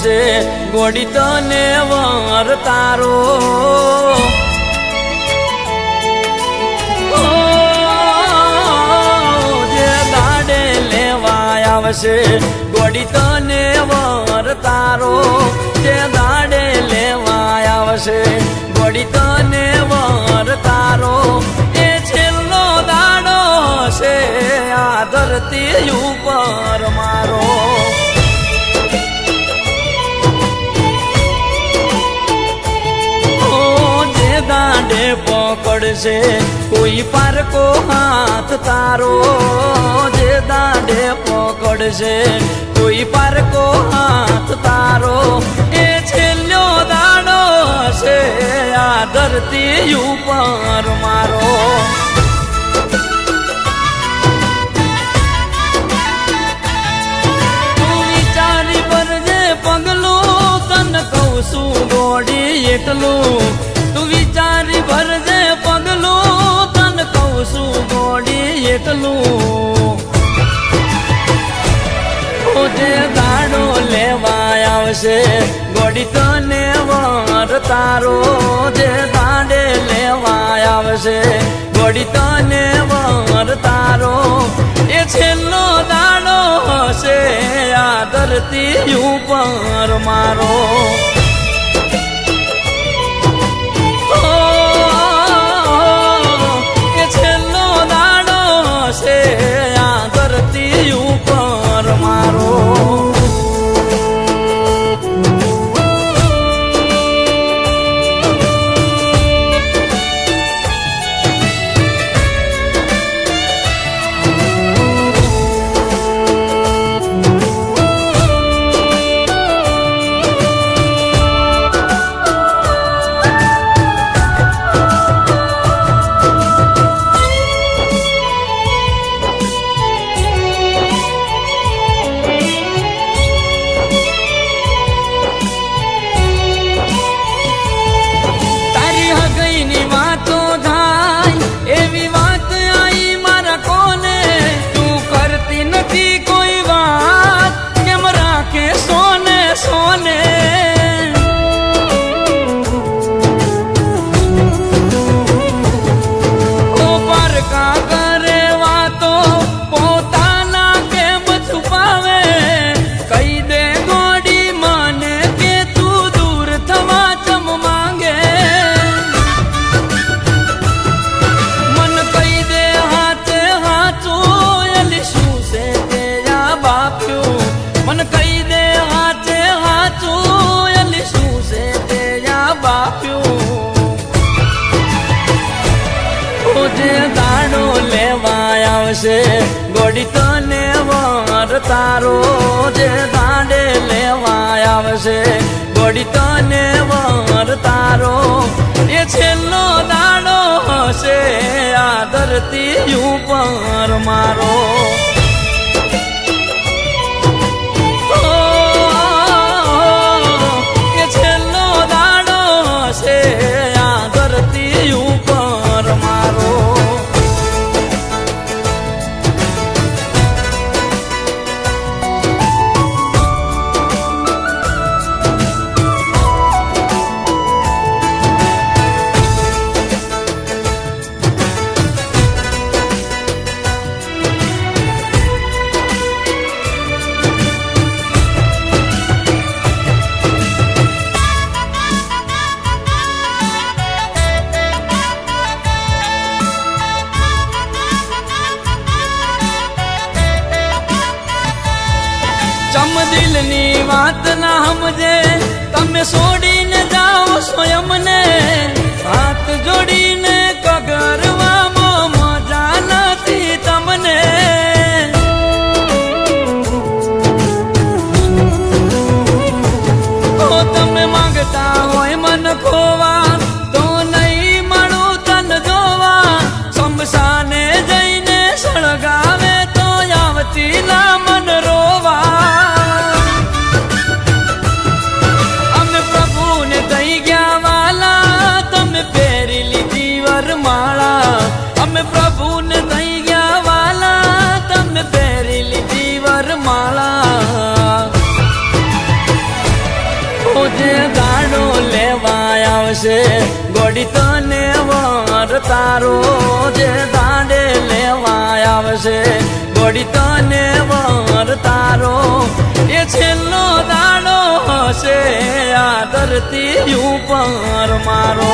આવશે ગોડી તને વર તારો જે દાડે લેવા આવશે ગોડી તને વર તારો જે દાડે લેવા આવશે ગોડી તને વર તારો એ છેલ્લો દાડો છે આ ધરતી ઉપર મારો જે દાંડે પકડશે કોઈ પારકો હાથ તારો જે દાંડે પકડશે કોઈ પારકો હાથ તારો એ છેલ્લો દાડો છે આ ધરતી ઉપર મારો તું વિચારી ભરજે પગલું તને કહું છું ગોડી એટલું તું વિચારી ભરજે પગલું તને કહું છું ગોડી એટલું જે દાડો લેવા આવશે ગોડી તને વર તારો જે દાડે લેવા આવશે ગોડી તને વર તારો એ છેલ્લો દાડો હશે આ ધરતી ઉપર મારો એ છેલ્લો દાડો હશે આ ધરતી ઉપર મારો ગોડી તને વર તારો જે દાડે લેવા આવશે ગોડી તને વર તારો એ છેલ્લો દાડો હશે આ ધરતી ઉપર મારો એ છેલ્લો દાડો હશે આ ધરતી ઉપર મારો દિલની વાત ના સમજે તમે છોડીને જાઓ સ્વયંને હાથ જોડીને કગરવામાં મજા નથી તમને તમે માંગતા હોય મન ખોવા તો નહીં મળું તન જોવા શમશાને જઈને સળગાવે તો આવતી ના મન રોવા અમે પ્રભુને થઈ ગયા વાલા તમે પહેરી લીધી વરમાળા આવશે ગોડી તને વર તારો જે દાંડે લેવા આવશે ગોડી તને વર તારો એ છેલ્લો દાડો હશે આ ધરતી ઉપર મારો